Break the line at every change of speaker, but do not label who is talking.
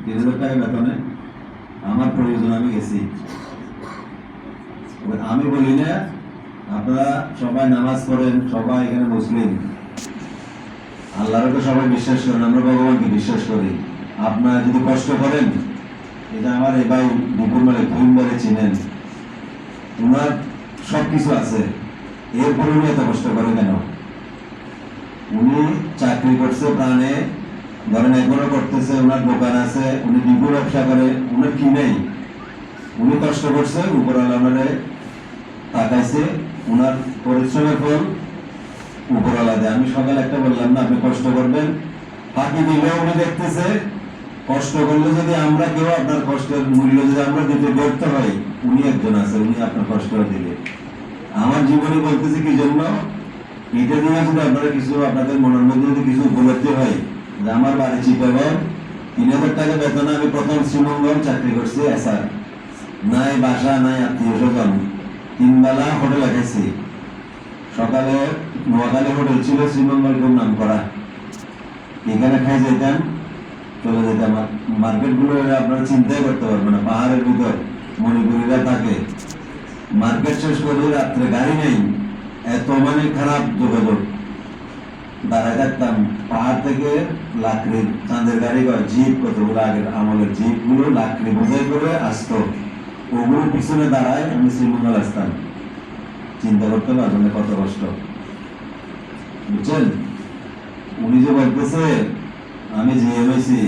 3000 টাকা বেতনে আমার প্রয়োজন আমি গেছি। আমি বলি না আপনারা সবাই নামাজ পড়েন, সবাই এখানে মুসলিম, আল্লাহরকে সবাই বিশ্বাস করেন, আমরা ভগবানকে বিশ্বাস করি। আপনারা যদি কষ্ট করেন, এটা আমার এই ভাই বিপুল বলে ভীম বলে চিনেন, ওনার সবকিছু আছে, এরপরে উনি এত কষ্ট করে কেন? উনি চাকরি করছে প্রাণে, ধরেন এখনো করতেছে, ওনার দোকান আছে, উনি বিপুল ব্যবসা করে, উনার কি নেই? উনি কষ্ট করছে, উপরওয়ালা ওনারে তাকাইছে, ওনার পরিশ্রমের ফল উপরওয়ালা দেয়। আমি সকালে একটা বললাম না, আপনি কষ্ট করবেন, ফাঁকি দিলেও উনি দেখতেছে। কষ্ট করলে যদি আমরা কেউ আপনার কষ্টের মূল্য যদি আমরা দিতে ব্যর্থ হই, উনি একজন আছে, উনি আপনার কষ্ট দিলে। আমার জীবনে বলতেছে কি জন্য, এটা নিয়ে যদি আপনারা কিছু আপনাদের মনের মধ্যে যদি কিছু উপলব্ধি হয় যে আমার বাড়ি চিটাগং, 3000 টাকা বেতনে আমি প্রথম শ্রীমঙ্গল চাকরি করছি, এসআর নাই বাসা নাই আত্মীয় স্বজন, 3 বেলা হোটেল খাইছি। সকালে নোয়াখালী হোটেল ছিল, শ্রীমঙ্গল খুব নাম করা, এখানে খাই যেতাম, চলে যেতাম। মার্কেট গুলো আপনারা চিন্তাই করতে পারবেন না, পাহাড়ের ভিতর মণিপুরীরা থাকে। মার্কেট শেষ করে রাত্রে গাড়ি নেই, এত মানে খারাপ যোগাযোগ, দাঁড়ায় থাকতাম। পাহাড় থেকে লাকড়ির চাঁদের গাড়ি বা জিপ, কতগুলো আগের আমলের জিপ গুলো লাকড়ি বোঝাই করে আসতো, ওগুলো পিছনে দাঁড়ায় আমি শ্রীমঙ্গল আসতাম। চিন্তা করতে পারবেন না কত কষ্ট, বুঝছেন? উনি যে বলতেছে আমি জিএম হয়েছি,